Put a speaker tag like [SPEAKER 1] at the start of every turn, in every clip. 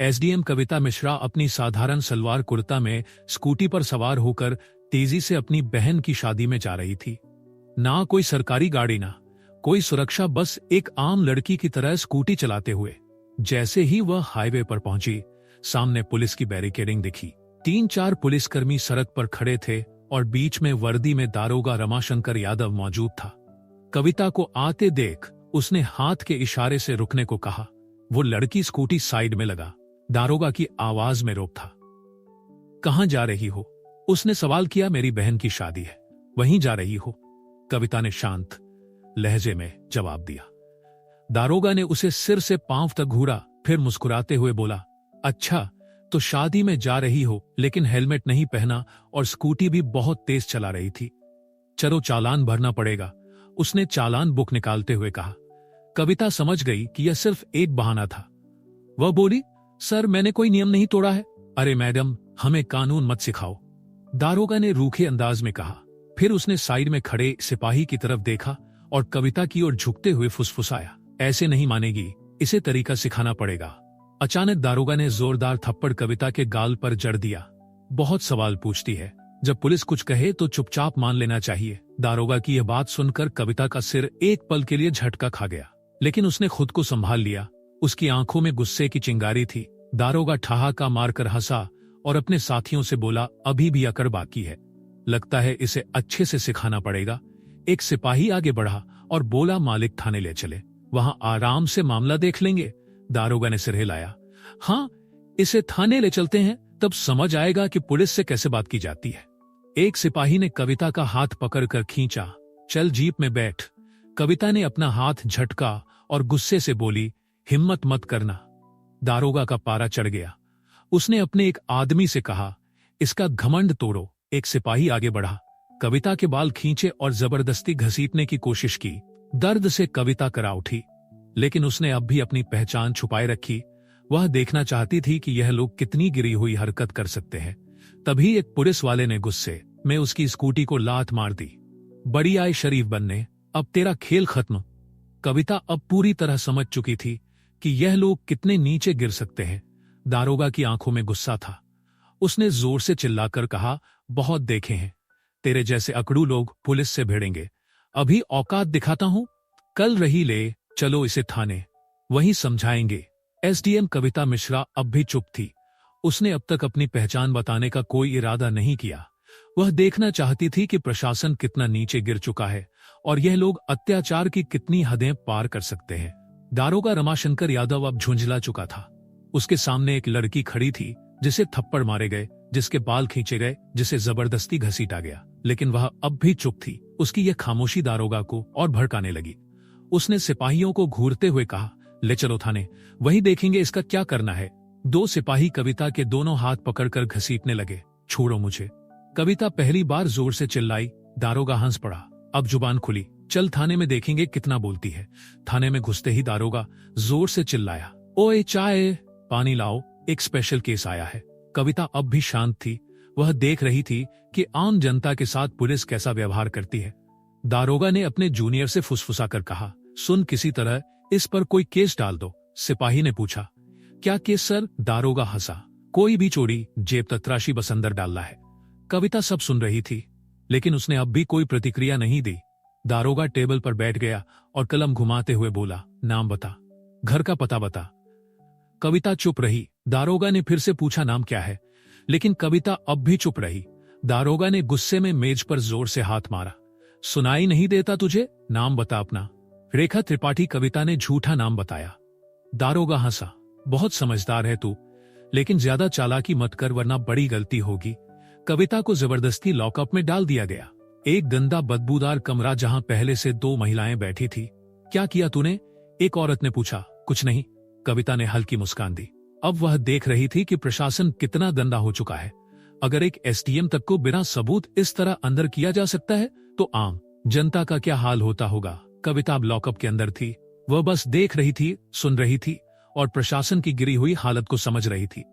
[SPEAKER 1] SDM कविता मिश्रा अपनी साधारण सलवार कुर्ता में स्कूटी पर सवार होकर तेजी से अपनी बहन की शादी में जा रही थी। ना कोई सरकारी गाड़ी, ना कोई सुरक्षा, बस एक आम लड़की की तरह स्कूटी चलाते हुए। जैसे ही वह हाईवे पर पहुंची, सामने पुलिस की बैरिकेडिंग दिखी। 3-4 पुलिसकर्मी सड़क पर खड़े थे और बीच में वर्दी में दारोगा रमाशंकर यादव मौजूद था। कविता को आते देख उसने हाथ के इशारे से रुकने को कहा। वो लड़की स्कूटी साइड में लगा। दारोगा की आवाज में रोक था। कहां जा रही हो? उसने सवाल किया। मेरी बहन की शादी है। वहीं जा रही हो? कविता ने शांत लहजे में जवाब दिया। दारोगा ने उसे सिर से पांव तक घूरा, फिर मुस्कुराते हुए बोला, अच्छा तो शादी में जा रही हो, लेकिन हेलमेट नहीं पहना और स्कूटी भी बहुत तेज चला रही थी। चलो चालान भरना पड़ेगा, उसने चालान बुक निकालते हुए कहा। कविता समझ गई कि यह सिर्फ एक बहाना था। वह बोली, सर मैंने कोई नियम नहीं तोड़ा है। अरे मैडम, हमें कानून मत सिखाओ, दारोगा ने रूखे अंदाज में कहा। फिर उसने साइड में खड़े सिपाही की तरफ देखा और कविता की ओर झुकते हुए फुसफुसाया, ऐसे नहीं मानेगी, इसे तरीका सिखाना पड़ेगा। अचानक दारोगा ने जोरदार थप्पड़ कविता के गाल पर जड़ दिया। बहुत सवाल पूछती है, जब पुलिस कुछ कहे तो चुपचाप मान लेना चाहिए। दारोगा की यह बात सुनकर कविता का सिर एक पल के लिए झटका खा गया, लेकिन उसने खुद को संभाल लिया। उसकी आंखों में गुस्से की चिंगारी थी। दारोगा ठहाका मारकर हंसा और अपने साथियों से बोला, अभी भी अकड़ बाकी है, लगता है इसे अच्छे से सिखाना पड़ेगा। एक सिपाही आगे बढ़ा और बोला, मालिक थाने ले चले, वहां आराम से मामला देख लेंगे। दारोगा ने सिर हिलाया। हाँ, इसे थाने ले चलते हैं, तब समझ आएगा कि पुलिस से कैसे बात की जाती है। एक सिपाही ने कविता का हाथ पकड़कर खींचा। चल जीप में बैठ। कविता ने अपना हाथ झटका और गुस्से से बोली, हिम्मत मत करना। दारोगा का पारा चढ़ गया। उसने अपने एक आदमी से कहा, इसका घमंड तोड़ो। एक सिपाही आगे बढ़ा, कविता के बाल खींचे और जबरदस्ती घसीटने की कोशिश की। दर्द से कविता करा उठी, लेकिन उसने अब भी अपनी पहचान छुपाए रखी। वह देखना चाहती थी कि यह लोग कितनी गिरी हुई हरकत कर सकते हैं। तभी एक पुलिस वाले ने गुस्से में उसकी स्कूटी को लात मार दी। बड़ी आए शरीफ बनने, अब तेरा खेल खत्म। कविता अब पूरी तरह समझ चुकी थी कि यह लोग कितने नीचे गिर सकते हैं। दारोगा की आंखों में गुस्सा था। उसने जोर से चिल्लाकर कहा, बहुत देखे हैं तेरे जैसे अकड़ू लोग पुलिस से भिड़ेंगे, अभी औकात दिखाता हूं। कल रही ले, चलो इसे थाने, वहीं समझाएंगे। एसडीएम कविता मिश्रा अब भी चुप थी। उसने अब तक अपनी पहचान बताने का कोई इरादा नहीं किया। वह देखना चाहती थी कि प्रशासन कितना नीचे गिर चुका है और यह लोग अत्याचार की कितनी हदें पार कर सकते हैं। दारोगा रमाशंकर यादव अब झुंझला चुका था। उसके सामने एक लड़की खड़ी थी जिसे थप्पड़ मारे गए, जिसके बाल खींचे गए, जिसे जबरदस्ती घसीटा गया, लेकिन वह अब भी चुप थी। उसकी यह खामोशी दारोगा को और भड़काने लगी। उसने सिपाहियों को घूरते हुए कहा, ले चलो थाने, वहीं देखेंगे इसका क्या करना है। 2 सिपाही कविता के दोनों हाथ पकड़कर घसीटने लगे। छोड़ो मुझे। कविता पहली बार जोर से चिल्लाई। दारोगा हंस पड़ा। अब जुबान खुली, चल थाने में देखेंगे कितना बोलती है। थाने में घुसते ही दारोगा जोर से चिल्लाया, ओए चाय, पानी लाओ, एक स्पेशल केस आया है। कविता अब भी शांत थी। वह देख रही थी कि आम जनता के साथ पुलिस कैसा व्यवहार करती है। दारोगा ने अपने जूनियर से फुसफुसाकर कहा, सुन, किसी तरह इस पर कोई केस डाल दो। सिपाही ने पूछा, क्या केस सर? दारोगा हंसा, कोई भी चोरी, जेब ततराशी बस अंदर डालना है। कविता सब सुन रही थी, लेकिन उसने अब भी कोई प्रतिक्रिया नहीं दी। दारोगा टेबल पर बैठ गया और कलम घुमाते हुए बोला, नाम बता, घर का पता बता। कविता चुप रही। दारोगा ने फिर से पूछा, नाम क्या है? लेकिन कविता अब भी चुप रही। दारोगा ने गुस्से में मेज पर जोर से हाथ मारा। सुनाई नहीं देता तुझे? नाम बता अपना। रेखा त्रिपाठी। कविता ने झूठा नाम बताया। दारोगा हंसा, बहुत समझदार है तू, लेकिन ज्यादा चालाकी मत कर वरना बड़ी गलती होगी। कविता को जबरदस्ती लॉकअप में डाल दिया गया। एक गंदा बदबूदार कमरा जहां पहले से 2 महिलाएं बैठी थी। क्या किया तूने? एक औरत ने पूछा। कुछ नहीं, कविता ने हल्की मुस्कान दी। अब वह देख रही थी कि प्रशासन कितना गंदा हो चुका है। अगर एक एसडीएम तक को बिना सबूत इस तरह अंदर किया जा सकता है, तो आम जनता का क्या हाल होता होगा। कविता अब लॉकअप के अंदर थी। वह बस देख रही थी, सुन रही थी और प्रशासन की गिरी हुई हालत को समझ रही थी।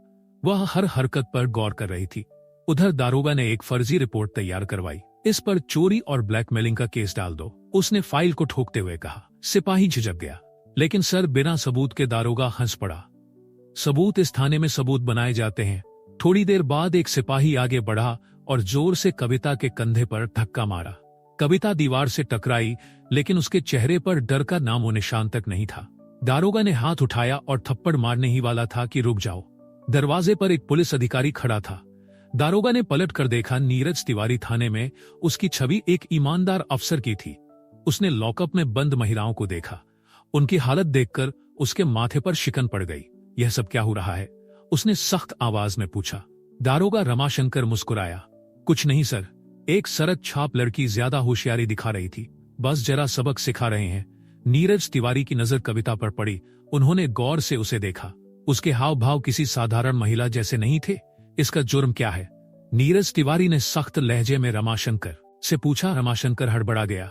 [SPEAKER 1] वह हर हरकत पर गौर कर रही थी। उधर दारोगा ने एक फर्जी रिपोर्ट तैयार करवाई। इस पर चोरी और ब्लैकमेलिंग का केस डाल दो, उसने फाइल को ठोकते हुए कहा। सिपाही झिझक गया, लेकिन सर बिना सबूत के। दारोगा हंस पड़ा। सबूत इस थाने में सबूत बनाए जाते हैं। थोड़ी देर बाद एक सिपाही आगे बढ़ा और जोर से कविता के कंधे पर धक्का मारा। कविता दीवार से टकराई, लेकिन उसके चेहरे पर डर का नामो निशान तक नहीं था। दारोगा ने हाथ उठाया और थप्पड़ मारने ही वाला था कि रुक जाओ। दरवाजे पर एक पुलिस अधिकारी खड़ा था। दारोगा ने पलट कर देखा, नीरज तिवारी थाने में उसकी छवि एक ईमानदार अफसर की थी। उसने लॉकअप में बंद महिलाओं को देखा। उनकी हालत देखकर उसके माथे पर शिकन पड़ गई। यह सब क्या हो रहा है? उसने सख्त आवाज में पूछा। दारोगा रमाशंकर मुस्कुराया। कुछ नहीं सर, एक सरक छाप लड़की ज्यादा होशियारी दिखा रही थी, बस जरा सबक सिखा रहे हैं। नीरज तिवारी की नजर कविता पर पड़ी। उन्होंने गौर से उसे देखा। उसके हाव भाव किसी साधारण महिला जैसे नहीं थे। इसका जुर्म क्या है? नीरज तिवारी ने सख्त लहजे में रमाशंकर से पूछा। रमाशंकर हड़बड़ा गया।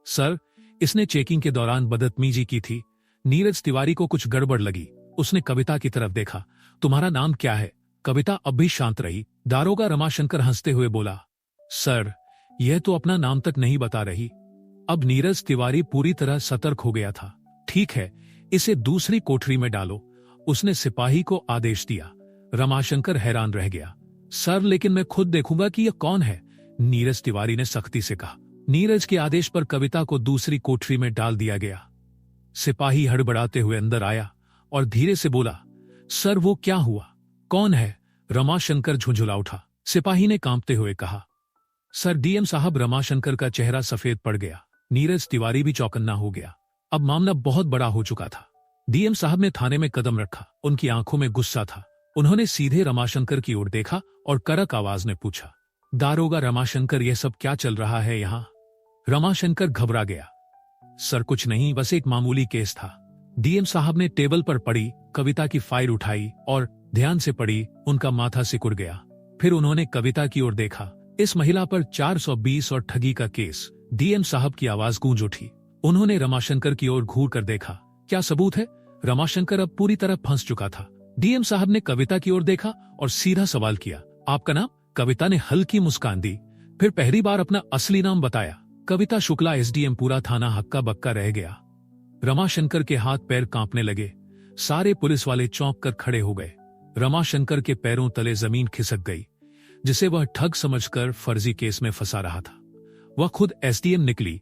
[SPEAKER 1] सर, इसने चेकिंग के दौरान बदतमीजी की थी। नीरज तिवारी को कुछ गड़बड़ लगी। उसने कविता की तरफ देखा। तुम्हारा नाम क्या है? कविता अब भी शांत रही। दारोगा रमाशंकर हंसते हुए बोला, सर, यह तो अपना नाम तक नहीं बता रही। अब नीरज तिवारी पूरी तरह सतर्क हो गया था। ठीक है, इसे दूसरी कोठरी में डालो, उसने सिपाही को आदेश दिया। रमाशंकर हैरान रह गया। सर, लेकिन मैं खुद देखूंगा कि यह कौन है, नीरज तिवारी ने सख्ती से कहा। नीरज के आदेश पर कविता को दूसरी कोठरी में डाल दिया गया। सिपाही हड़बड़ाते हुए अंदर आया और धीरे से बोला, सर, वो क्या हुआ? कौन है? रमाशंकर झुंझुला उठा। सिपाही ने कांपते हुए कहा, सर, डीएम साहब। रमाशंकर का चेहरा सफेद पड़ गया। नीरज तिवारी भी चौकन्ना हो गया। अब मामला बहुत बड़ा हो चुका था। डीएम साहब ने थाने में कदम रखा। उनकी आंखों में गुस्सा था। उन्होंने सीधे रमाशंकर की ओर देखा और कड़क आवाज में पूछा, दारोगा रमाशंकर, यह सब क्या चल रहा है यहाँ? रमाशंकर घबरा गया। सर, कुछ नहीं, बस एक मामूली केस था। डीएम साहब ने टेबल पर पड़ी कविता की फाइल उठाई और ध्यान से पढ़ी। उनका माथा सिकुड़ गया। फिर उन्होंने कविता की ओर देखा। इस महिला पर 420 और ठगी का केस। डीएम साहब की आवाज गूंज उठी। उन्होंने रमाशंकर की ओर घूर कर देखा। क्या सबूत है? रमाशंकर अब पूरी तरह फंस चुका था। डीएम साहब ने कविता की ओर देखा और सीधा सवाल किया, आपका नाम? कविता ने हल्की मुस्कान दी, फिर पहली बार अपना असली नाम बताया। कविता शुक्ला, एसडीएम। पूरा थाना हक्का बक्का रह गया। रमाशंकर के हाथ पैर कांपने लगे। सारे पुलिस वाले चौंक कर खड़े हो गए। रमाशंकर के पैरों तले जमीन खिसक गई, जिसे वह ठग समझकर फर्जी केस में फंसा रहा था। वह खुद एसडीएम निकली।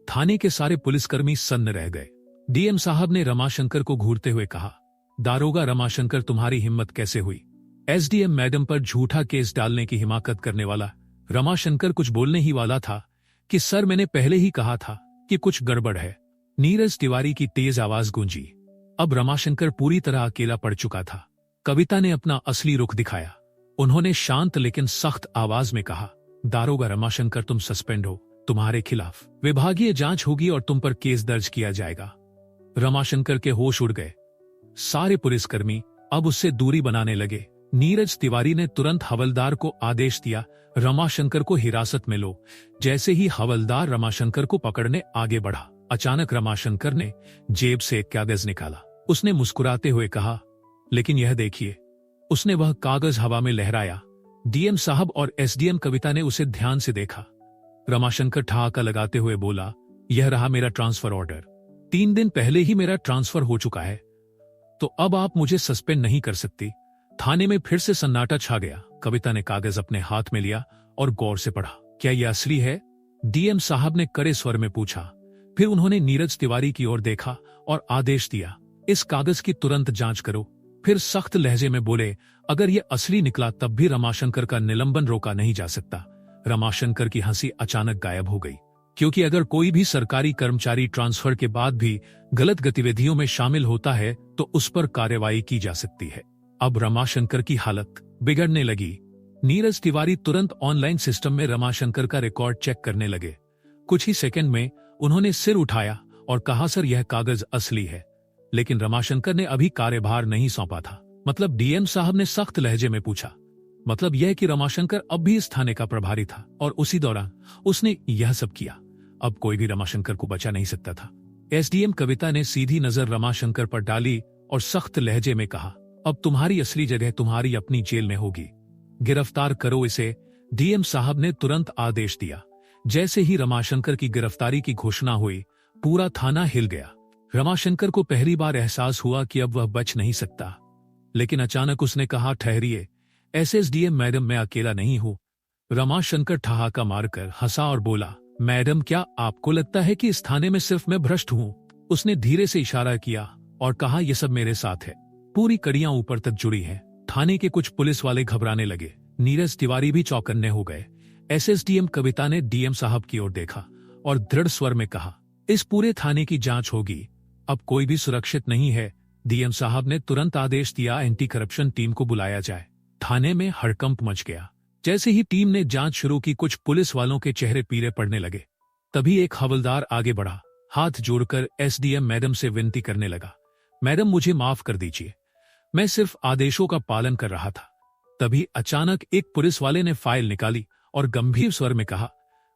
[SPEAKER 1] थाने के सारे पुलिसकर्मी सन्न रह गए। डीएम साहब ने रमाशंकर को घूरते हुए कहा, दारोगा रमाशंकर, तुम्हारी हिम्मत कैसे हुई एसडीएम मैडम पर झूठा केस डालने की हिमाकत करने वाला? रमाशंकर कुछ बोलने ही वाला था कि सर, मैंने पहले ही कहा था कि कुछ गड़बड़ है। नीरज तिवारी की तेज आवाज गूंजी। अब रमाशंकर पूरी तरह अकेला पड़ चुका था। कविता ने अपना असली रुख दिखाया। उन्होंने शांत लेकिन सख्त आवाज में कहा, दारोगा रमाशंकर, तुम सस्पेंड हो। तुम्हारे खिलाफ विभागीय जांच होगी और तुम पर केस दर्ज किया जाएगा। रमाशंकर के होश उड़ गए। सारे पुलिसकर्मी अब उससे दूरी बनाने लगे। नीरज तिवारी ने तुरंत हवलदार को आदेश दिया, रमाशंकर को हिरासत में लो। जैसे ही हवलदार रमाशंकर को पकड़ने आगे बढ़ा, अचानक रमाशंकर ने जेब से एक कागज निकाला। उसने मुस्कुराते हुए कहा, लेकिन यह देखिए। उसने वह कागज हवा में लहराया। डीएम साहब और एसडीएम कविता ने उसे ध्यान से देखा। रमाशंकर ठहाका लगाते हुए बोला, यह रहा मेरा ट्रांसफर ऑर्डर। 3 दिन पहले ही मेरा ट्रांसफर हो चुका है, तो अब आप मुझे सस्पेंड नहीं कर सकती। थाने में फिर से सन्नाटा छा गया। कविता ने कागज अपने हाथ में लिया और गौर से पढ़ा। क्या यह असली है? डीएम साहब ने कड़े स्वर में पूछा। फिर उन्होंने नीरज तिवारी की ओर देखा और आदेश दिया, इस कागज की तुरंत जांच करो। फिर सख्त लहजे में बोले, अगर यह असली निकला तब भी रमाशंकर का निलंबन रोका नहीं जा सकता। रमाशंकर की हंसी अचानक गायब हो गई, क्योंकि अगर कोई भी सरकारी कर्मचारी ट्रांसफर के बाद भी गलत गतिविधियों में शामिल होता है तो उस पर कार्रवाई की जा सकती है। अब रमाशंकर की हालत बिगड़ने लगी। नीरज तिवारी तुरंत ऑनलाइन सिस्टम में रमाशंकर का रिकॉर्ड चेक करने लगे। कुछ ही सेकंड में उन्होंने सिर उठाया और कहा, सर, यह कागज असली है। लेकिन रमाशंकर ने अभी कार्यभार नहीं सौंपा था। मतलब? डीएम साहब ने सख्त लहजे में पूछा। मतलब यह कि रमाशंकर अब भी इस थाने का प्रभारी था और उसी दौरान उसने यह सब किया। अब कोई भी रमाशंकर को बचा नहीं सकता था। एसडीएम कविता ने सीधी नजर रमाशंकर पर डाली और सख्त लहजे में कहा, अब तुम्हारी असली जगह तुम्हारी अपनी जेल में होगी। गिरफ्तार करो इसे। डीएम साहब ने तुरंत आदेश दिया। जैसे ही रमाशंकर की गिरफ्तारी की घोषणा हुई, पूरा थाना हिल गया। रमाशंकर को पहली बार एहसास हुआ कि अब वह बच नहीं सकता। लेकिन अचानक उसने कहा, ठहरिए एसएसडीएम मैडम, मैं अकेला नहीं हूं। रमाशंकर ठहाका मारकर हंसा और बोला, मैडम क्या आपको लगता है कि इस थाने में सिर्फ मैं भ्रष्ट हूं? उसने धीरे से इशारा किया और कहा, यह सब मेरे साथ है। पूरी कड़ियां ऊपर तक जुड़ी हैं। थाने के कुछ पुलिस वाले घबराने लगे। नीरज तिवारी भी चौकन्ने हो गए। एसएसडीएम कविता ने डीएम साहब की ओर देखा और दृढ़ स्वर में कहा, इस पूरे थाने की जांच होगी। अब कोई भी सुरक्षित नहीं है। डीएम साहब ने तुरंत आदेश दिया, एंटी करप्शन टीम को बुलाया जाए। थाने में हड़कंप मच गया। जैसे ही टीम ने जांच शुरू की, कुछ पुलिस वालों के चेहरे पीले पड़ने लगे। तभी एक हवलदार आगे बढ़ा, हाथ जोड़कर एसडीएम मैडम से विनती करने लगा, मैडम मुझे माफ कर दीजिए, मैं सिर्फ आदेशों का पालन कर रहा था। तभी अचानक एक पुलिस वाले ने फाइल निकाली और गंभीर स्वर में कहा,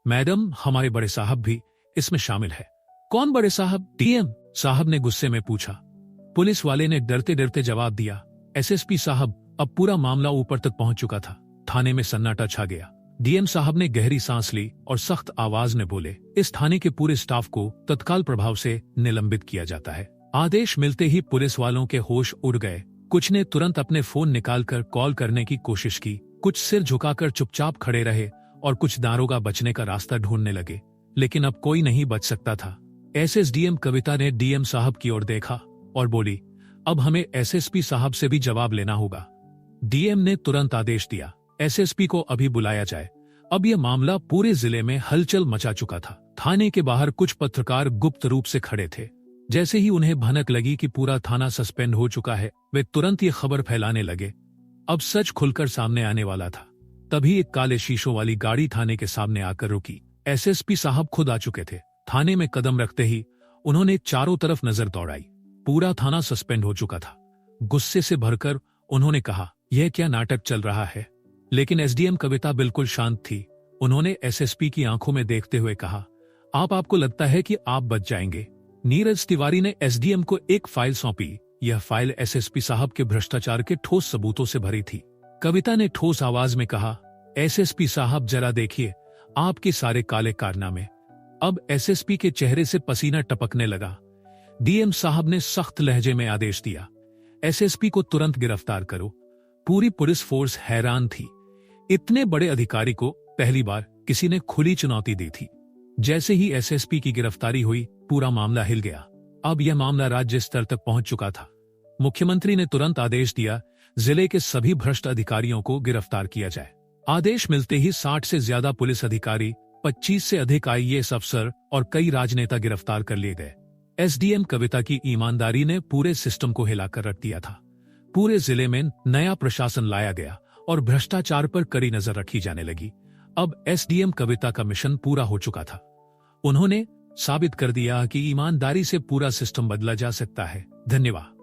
[SPEAKER 1] मैडम हमारे बड़े साहब भी इसमें शामिल है। कौन बड़े साहब? डीएम साहब ने गुस्से में पूछा। पुलिस वाले ने डरते डरते जवाब दिया, एसएसपी साहब। अब पूरा मामला ऊपर तक पहुंच चुका था। थाने में सन्नाटा छा गया। डीएम साहब ने गहरी सांस ली और सख्त आवाज में बोले, इस थाने के पूरे स्टाफ को तत्काल प्रभाव से निलंबित किया जाता है। आदेश मिलते ही पुलिस वालों के होश उड़ गए। कुछ ने तुरंत अपने फोन निकालकर कॉल करने की कोशिश की, कुछ सिर झुकाकर चुपचाप खड़े रहे और कुछ दारोगा बचने का रास्ता ढूंढने लगे। लेकिन अब कोई नहीं बच सकता था। एसएसडीएम कविता ने डीएम साहब की ओर देखा और बोली, अब हमें एसएसपी साहब से भी जवाब लेना होगा। डीएम ने तुरंत आदेश दिया, एसएसपी को अभी बुलाया जाए। अब यह मामला पूरे जिले में हलचल मचा चुका था। थाने के बाहर कुछ पत्रकार गुप्त रूप से खड़े थे। जैसे ही उन्हें भनक लगी कि पूरा थाना सस्पेंड हो चुका है, वे तुरंत ये खबर फैलाने लगे। अब सच खुलकर सामने आने वाला था। तभी एक काले शीशों वाली गाड़ी थाने के सामने आकर रुकी। एसएसपी साहब खुद आ चुके थे। थाने में कदम रखते ही उन्होंने चारों तरफ नजर दौड़ाई। पूरा थाना सस्पेंड हो चुका था। गुस्से से भरकर उन्होंने कहा, यह क्या नाटक चल रहा है? लेकिन एसडीएम कविता बिल्कुल शांत थी। उन्होंने एसएसपी की आंखों में देखते हुए कहा, आपको लगता है कि आप बच जाएंगे? नीरज तिवारी ने एसडीएम को एक फाइल सौंपी। यह फाइल एसएसपी साहब के भ्रष्टाचार के ठोस सबूतों से भरी थी। कविता ने ठोस आवाज में कहा, एसएसपी साहब जरा देखिए आपके सारे काले कारनामे। अब एसएसपी के चेहरे से पसीना टपकने लगा। डीएम साहब ने सख्त लहजे में आदेश दिया, एसएसपी को तुरंत गिरफ्तार करो। पूरी पुलिस फोर्स हैरान थी। इतने बड़े अधिकारी को पहली बार किसी ने खुली चुनौती दी थी। जैसे ही एसएसपी की गिरफ्तारी हुई, पूरा मामला हिल गया। अब यह मामला राज्य स्तर तक पहुंच चुका था। मुख्यमंत्री ने तुरंत आदेश दिया, जिले के सभी भ्रष्ट अधिकारियों को गिरफ्तार किया जाए। आदेश मिलते ही 60 से ज्यादा पुलिस अधिकारी, 25 से अधिक आईएएस अफसर और कई राजनेता गिरफ्तार कर लिए गए। एसडीएम कविता की ईमानदारी ने पूरे सिस्टम को हिलाकर रख दिया था। पूरे जिले में नया प्रशासन लाया गया और भ्रष्टाचार पर कड़ी नजर रखी जाने लगी। अब एसडीएम कविता का मिशन पूरा हो चुका था। उन्होंने साबित कर दिया कि ईमानदारी से पूरा सिस्टम बदला जा सकता है। धन्यवाद।